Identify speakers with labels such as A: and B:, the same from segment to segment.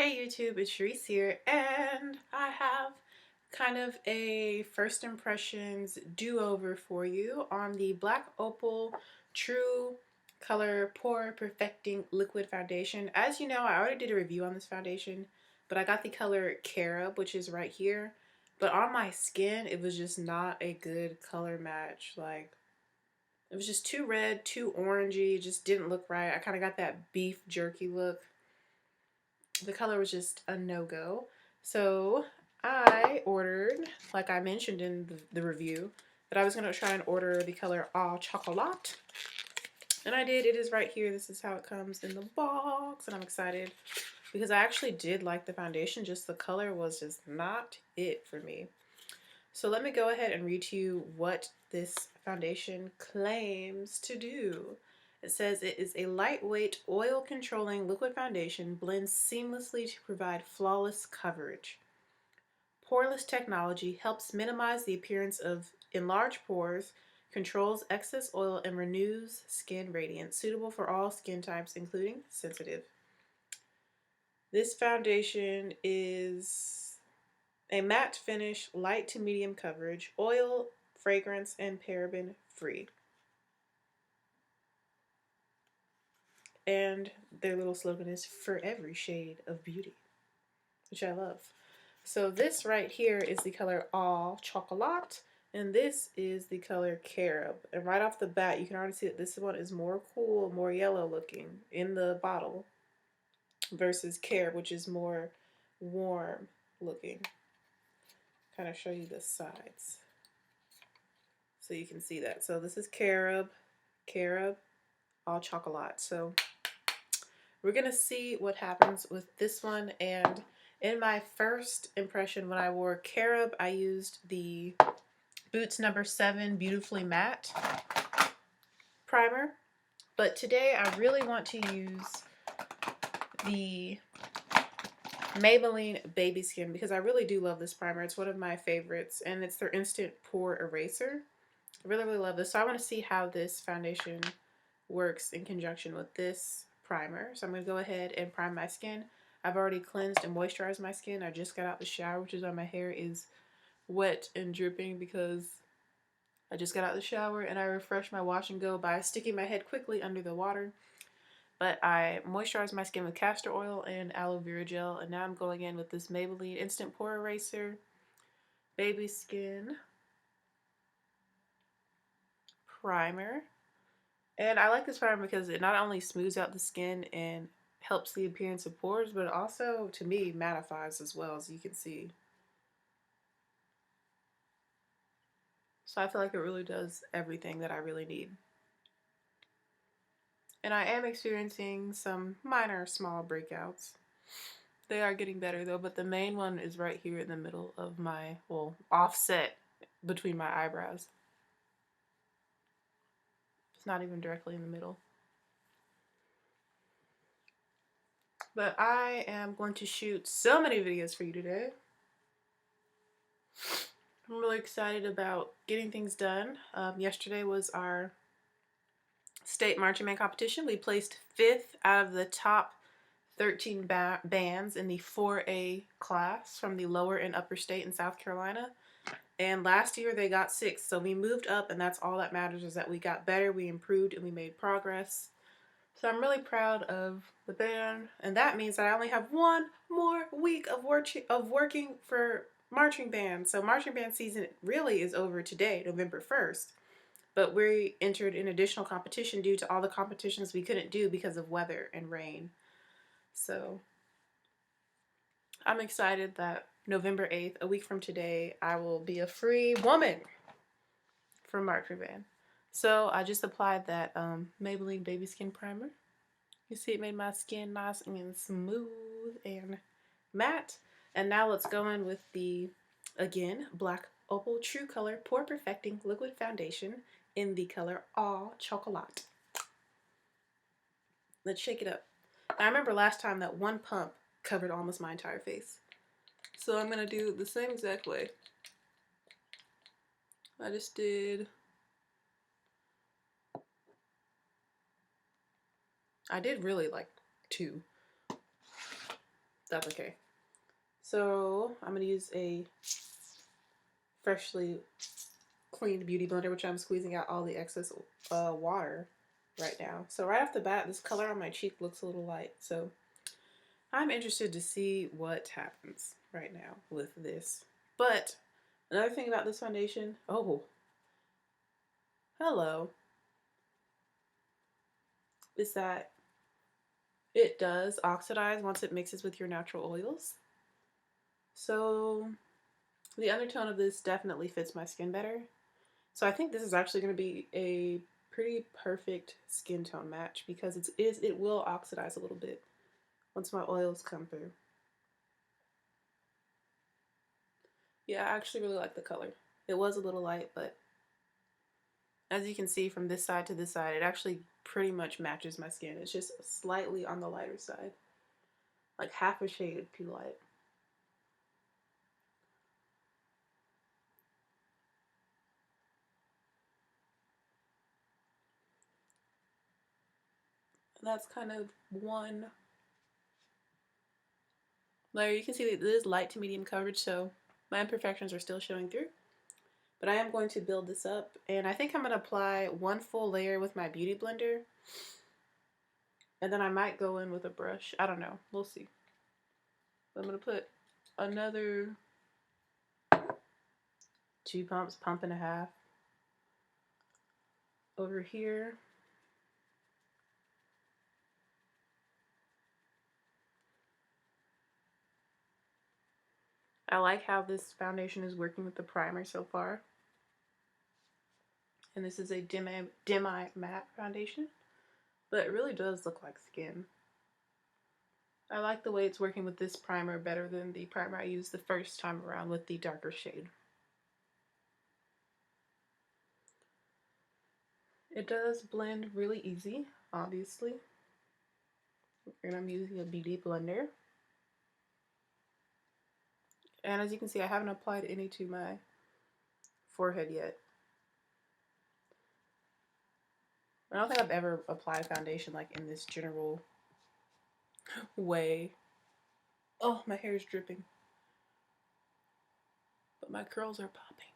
A: Hey YouTube, it's Cherise here, and I have kind of a first impressions do-over for you on the Black Opal True Color Pore Perfecting Liquid Foundation. As you know, I already did a review on this foundation, but I got the color Carob, which is right here. But on my skin, it was just not a good color match. Like, it was just too red, too orangey, it just didn't look right. I kind of got that beef jerky look. The color was just a no-go. So I ordered, like I mentioned in the review, that I was going to try and order the color All Chocolat. And I did. It is right here. This is how it comes in the box. And I'm excited because I actually did like the foundation. Just the color was just not it for me. So let me go ahead and read to you what this foundation claims to do. It says it is a lightweight, oil-controlling liquid foundation, blends seamlessly to provide flawless coverage. Poreless technology helps minimize the appearance of enlarged pores, controls excess oil, and renews skin radiance, suitable for all skin types, including sensitive. This foundation is a matte finish, light to medium coverage, oil, fragrance, and paraben free. And their little slogan is for every shade of beauty, which I love. So this right here is the color All Chocolat, and this is the color Carob. And right off the bat, you can already see that this one is more cool, more yellow looking in the bottle versus Carob, which is more warm looking. Kind of show you the sides so you can see that. So this is Carob, All Chocolat. So we're gonna see what happens with this one. And in my first impression, when I wore Carob, I used the Boots number 7 Beautifully Matte primer. But today I really want to use the Maybelline Baby Skin because I really do love this primer. It's one of my favorites, and it's their Instant Pore Eraser. I really, really love this. So I want to see how this foundation works in conjunction with this primer. So I'm going to go ahead and prime my skin. I've already cleansed and moisturized my skin. I just got out the shower, which is why my hair is wet and dripping, because I just got out the shower and I refreshed my wash and go by sticking my head quickly under the water. But I moisturized my skin with castor oil and aloe vera gel, and now I'm going in with this Maybelline Instant Pore Eraser Baby Skin primer. And I like this primer because it not only smooths out the skin and helps the appearance of pores, but it also, to me, mattifies as well, as you can see. So I feel like it really does everything that I really need. And I am experiencing some minor small breakouts. They are getting better though, but the main one is right here in the middle of my, well, offset between my eyebrows. It's not even directly in the middle. But I am going to shoot so many videos for you today. I'm really excited about getting things done. Yesterday was our state marching band competition. We placed 5th out of the top 13 bands in the 4A class from the lower and upper state in South Carolina. And last year they got 6th, so we moved up, and that's all that matters, is that we got better, we improved, and we made progress. So I'm really proud of the band, and that means that I only have one more week of working for marching band. So marching band season really is over today, November 1st. But we entered an additional competition due to all the competitions we couldn't do because of weather and rain. So I'm excited that November 8th, a week from today, I will be a free woman for marching band. So I just applied that Maybelline Baby Skin Primer. You see it made my skin nice and smooth and matte. And now let's go in with the, again, Black Opal True Color Pore Perfecting Liquid Foundation in the color All Chocolat. Let's shake it up. Now, I remember last time that one pump covered almost my entire face. So I'm going to do the same exact way. I just did... I did really like 2. That's okay. So I'm going to use a freshly cleaned beauty blender, which I'm squeezing out all the excess water right now. So right off the bat, this color on my cheek looks a little light. So I'm interested to see what happens right now with this. But another thing about this foundation, oh, hello, is that it does oxidize once it mixes with your natural oils. So the undertone of this definitely fits my skin better. So I think this is actually going to be a pretty perfect skin tone match because it will oxidize a little bit once my oils come through. Yeah, I actually really like the color. It was a little light, but as you can see from this side to this side, it actually pretty much matches my skin. It's just slightly on the lighter side, like half a shade too light. And that's kind of one layer. You can see that this is light to medium coverage, so my imperfections are still showing through. But I am going to build this up, and I think I'm going to apply one full layer with my beauty blender, and then I might go in with a brush. I don't know. We'll see. But I'm going to put another 2 pumps, pump and a half over here. I like how this foundation is working with the primer so far. And this is a demi-matte foundation, but it really does look like skin. I like the way it's working with this primer better than the primer I used the first time around with the darker shade. It does blend really easy, obviously. And I'm using a beauty blender. And as you can see, I haven't applied any to my forehead yet. I don't think I've ever applied foundation like in this general way. Oh, my hair is dripping. But my curls are popping.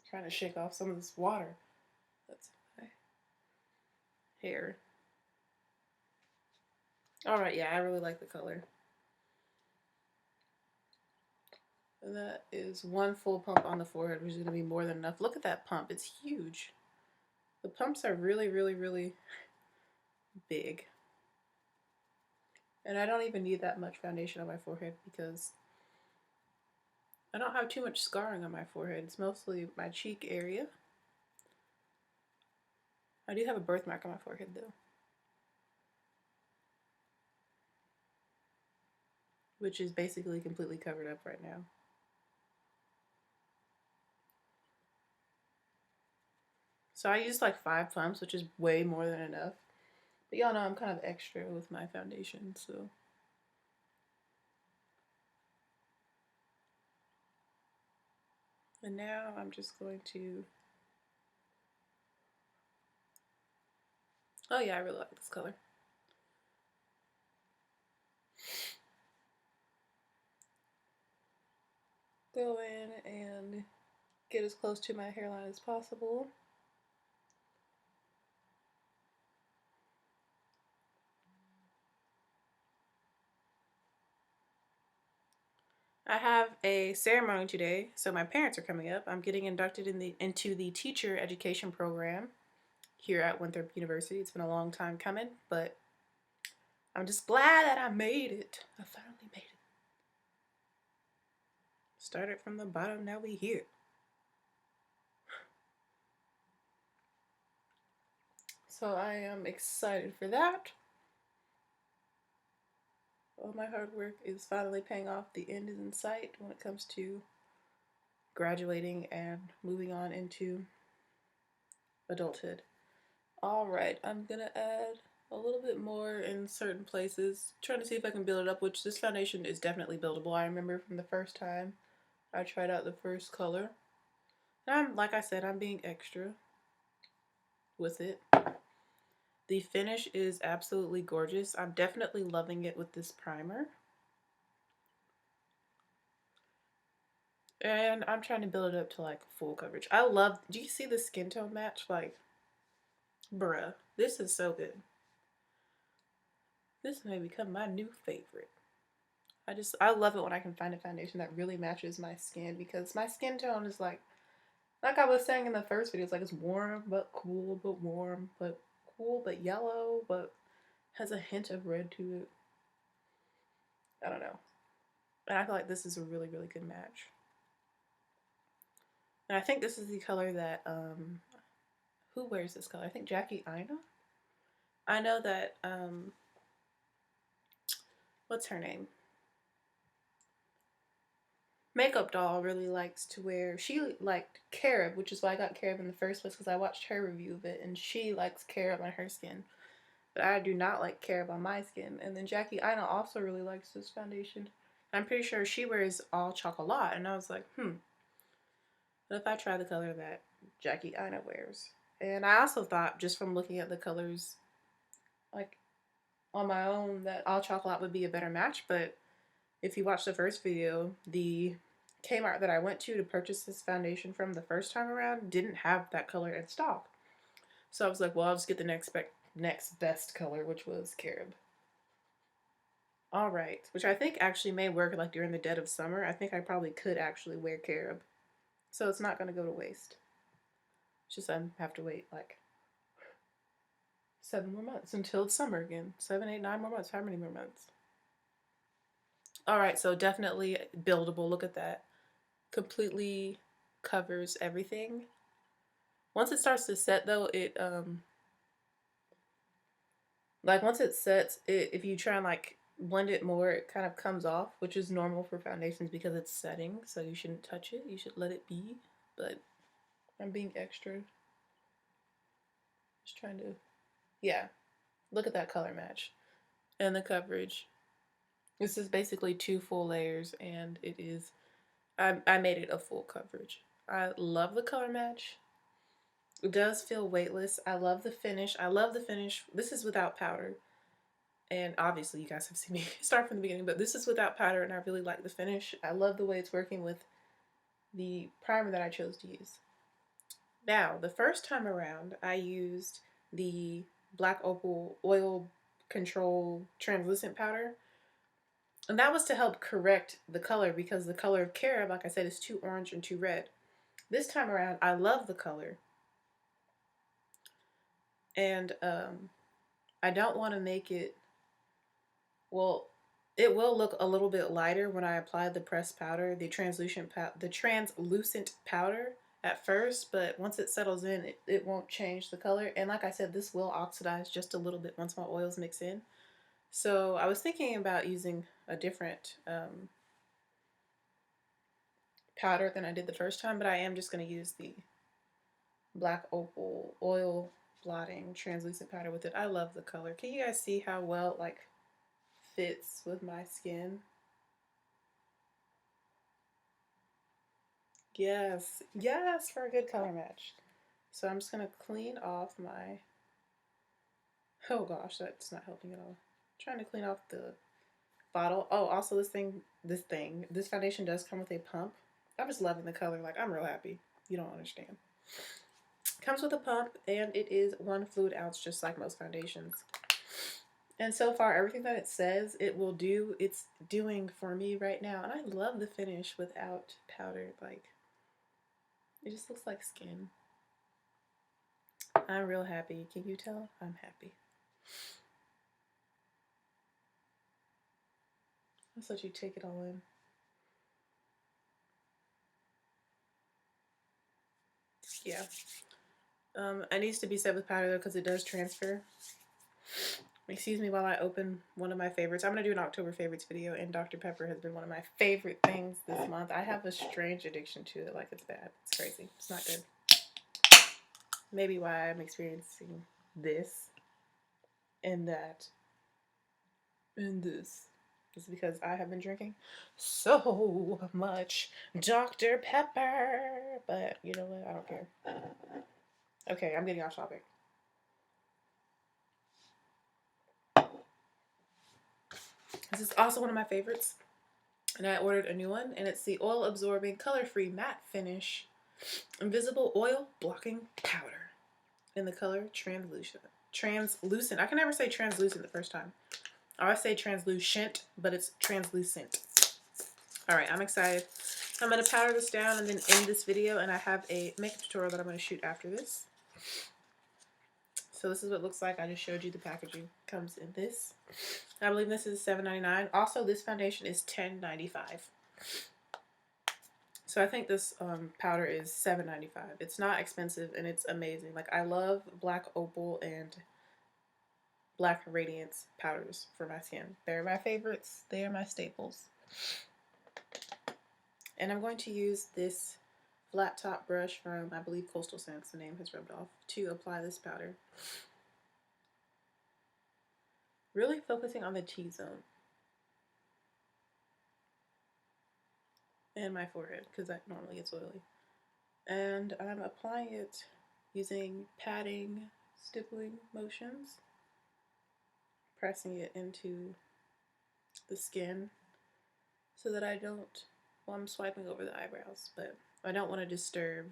A: Trying to shake off some of this water. That's my hair. Alright, yeah, I really like the color. And that is one full pump on the forehead, which is going to be more than enough. Look at that pump. It's huge. The pumps are really, really, really big. And I don't even need that much foundation on my forehead because I don't have too much scarring on my forehead. It's mostly my cheek area. I do have a birthmark on my forehead though, which is basically completely covered up right now. So I used like 5 pumps, which is way more than enough. But y'all know I'm kind of extra with my foundation, so. And now I'm just going to, oh yeah, I really like this color. Go in and get as close to my hairline as possible. I have a ceremony today, so my parents are coming up. I'm getting inducted into the teacher education program here at Winthrop University. It's been a long time coming, but I'm just glad that I made it. I finally made it. Started from the bottom, now we here. So I am excited for that. All my hard work is finally paying off. The end is in sight when it comes to graduating and moving on into adulthood. Alright, I'm gonna add a little bit more in certain places, trying to see if I can build it up, which this foundation is definitely buildable. I remember from the first time I tried out the first color. And like I said, I'm being extra. with it. The finish is absolutely gorgeous. I'm definitely loving it with this primer. And I'm trying to build it up to like full coverage. I love, do you see the skin tone match? Like, bruh, this is so good. This may become my new favorite. I love it when I can find a foundation that really matches my skin, because my skin tone is like I was saying in the first video, it's like it's warm but cool, but warm but cool, but yellow, but has a hint of red to it. I don't know. And I feel like this is a really, really good match. And I think this is the color that, who wears this color? I think Jackie Aina? I know that, what's her name? Makeup Doll really likes to wear, she liked carob, which is why I got carob in the first place, because I watched her review of it, and she likes carob on her skin. But I do not like carob on my skin. And then Jackie Aina also really likes this foundation. I'm pretty sure she wears all Chocolat, and I was like, what if I try the color that Jackie Aina wears? And I also thought, just from looking at the colors, like, on my own, that all Chocolat would be a better match, but if you watch the first video, the Kmart that I went to purchase this foundation from the first time around didn't have that color in stock. So I was like, well, I'll just get the next best color, which was carob. All right, which I think actually may work like during the dead of summer. I think I probably could actually wear carob, so it's not gonna go to waste. It's just I have to wait like 7 more months until it's summer again. 7, 8, 9 more months. How many more months? All right, so definitely buildable. Look at that. Completely covers everything. Once it starts to set though, it like once it sets, if you try and like blend it more, it kind of comes off, which is normal for foundations because it's setting, so you shouldn't touch it. You should let it be. But I'm being extra. Just trying to, yeah. Look at that color match and the coverage. This is basically 2 full layers, and it is, I made it a full coverage. I love the color match. It does feel weightless. I love the finish. I love the finish. This is without powder. And obviously you guys have seen me start from the beginning, but this is without powder, and I really like the finish. I love the way it's working with the primer that I chose to use. Now, the first time around, I used the Black Opal Oil Control Translucent Powder. And that was to help correct the color, because the color of carob, like I said, is too orange and too red. This time around, I love the color. And I don't want to make it, well, it will look a little bit lighter when I apply the pressed powder, the translucent powder at first, but once it settles in, it won't change the color. And like I said, this will oxidize just a little bit once my oils mix in. So I was thinking about using a different powder than I did the first time, but I am just going to use the Black Opal Oil Blotting Translucent Powder with it. I love the color. Can you guys see how well it like fits with my skin? Yes, yes, for a good color match. So I'm just going to clean off my, oh gosh, that's not helping at all. I'm trying to clean off the bottle. Oh, also this foundation does come with a pump. I'm just loving the color. Like, I'm real happy. You don't understand. Comes with a pump, and it is 1 fluid ounce, just like most foundations. And so far, everything that it says it will do, it's doing for me right now. And I love the finish without powder. Like, it just looks like skin. I'm real happy. Can you tell? I'm happy. Let's let you take it all in. Yeah. It needs to be set with powder though, because it does transfer. Excuse me while I open one of my favorites. I'm going to do an October favorites video, and Dr. Pepper has been one of my favorite things this month. I have a strange addiction to it. Like, it's bad. It's crazy. It's not good. Maybe why I'm experiencing this and that and this is because I have been drinking so much Dr. Pepper. But you know what? I don't care. Okay, I'm getting off topic. This is also one of my favorites, and I ordered a new one, and it's the oil absorbing color free matte finish invisible oil blocking powder in the color translucent. I can never say translucent the first time. I always say translucent, but it's translucent. All right, I'm excited. I'm going to powder this down and then end this video, and I have a makeup tutorial that I'm going to shoot after this. So this is what it looks like. I just showed you the packaging. Comes in this. I believe this is $7.99. Also, this foundation is $10.95. So I think this powder is $7.95. It's not expensive, and it's amazing. Like, I love Black Opal and Black Radiance powders for my skin. They're my favorites. They are my staples. And I'm going to use this flat top brush from, I believe, Coastal Scents, the name has rubbed off, to apply this powder. Really focusing on the T-zone and my forehead, because that normally gets oily. And I'm applying it using patting, stippling motions, pressing it into the skin so that I don't, well, I'm swiping over the eyebrows, but I don't want to disturb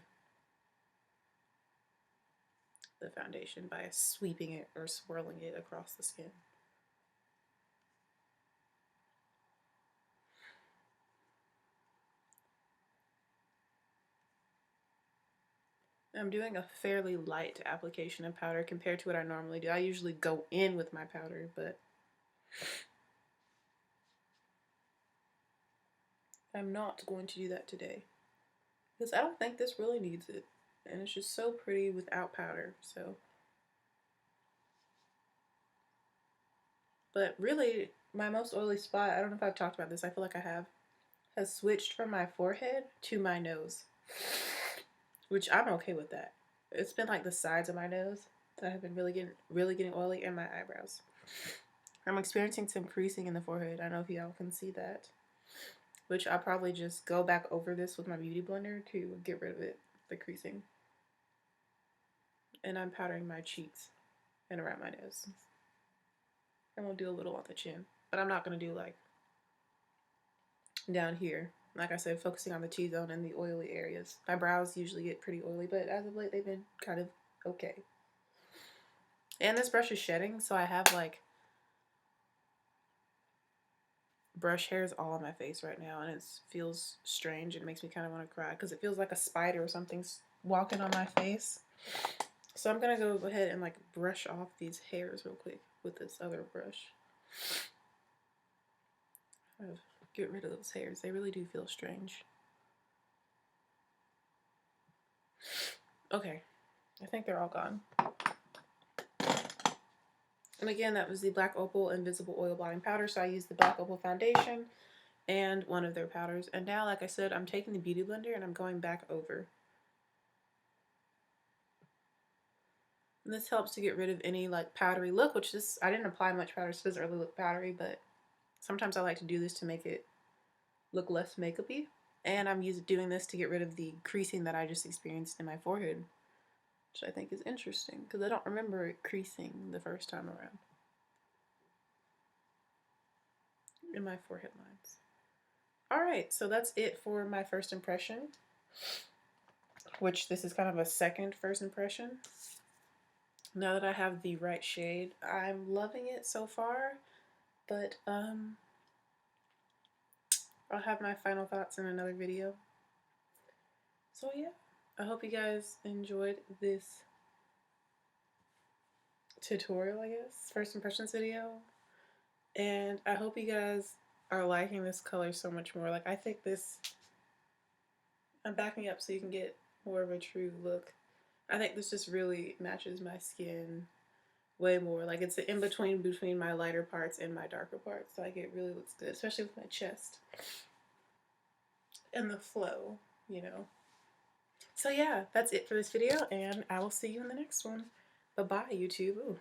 A: the foundation by sweeping it or swirling it across the skin. I'm doing a fairly light application of powder compared to what I normally do. I usually go in with my powder, but I'm not going to do that today because I don't think this really needs it, and it's just so pretty without powder. So, but really, my most oily spot, I don't know if I've talked about this, I feel like I have, has switched from my forehead to my nose, which I'm okay with that. It's been like the sides of my nose that have been really getting oily, and my eyebrows. I'm experiencing some creasing in the forehead. I don't know if y'all can see that, which I'll probably just go back over this with my beauty blender to get rid of it, the creasing. And I'm powdering my cheeks and around my nose. And we'll do a little on the chin, but I'm not going to do like down here. Like I said, focusing on the T-zone and the oily areas. My brows usually get pretty oily, but as of late they've been kind of okay. And this brush is shedding, so I have like brush hairs all on my face right now, and it feels strange. It makes me kind of want to cry because it feels like a spider or something's walking on my face. So I'm gonna go ahead and like brush off these hairs real quick with this other brush. Get rid of those hairs. They really do feel strange. Okay, I think they're all gone. And again, that was the Black Opal Invisible Oil Blotting Powder. So I used the Black Opal foundation and one of their powders. And now, like I said, I'm taking the Beauty Blender and I'm going back over. And this helps to get rid of any like powdery look, which this, I didn't apply much powder, so it doesn't really look powdery, but sometimes I like to do this to make it look less makeup-y. And I'm doing this to get rid of the creasing that I just experienced in my forehead, which I think is interesting because I don't remember it creasing the first time around in my forehead lines. Alright, so that's it for my first impression, which this is kind of a second first impression. Now that I have the right shade, I'm loving it so far, but I'll have my final thoughts in another video. So yeah, I hope you guys enjoyed this tutorial, I guess, first impressions video. And I hope you guys are liking this color so much more. Like, I think this, I'm backing up so you can get more of a true look. I think this just really matches my skin way more. Like, it's an in-between between my lighter parts and my darker parts. Like, it really looks good, especially with my chest. And the flow, you know. So yeah, that's it for this video, and I will see you in the next one. Bye-bye, YouTube. Ooh.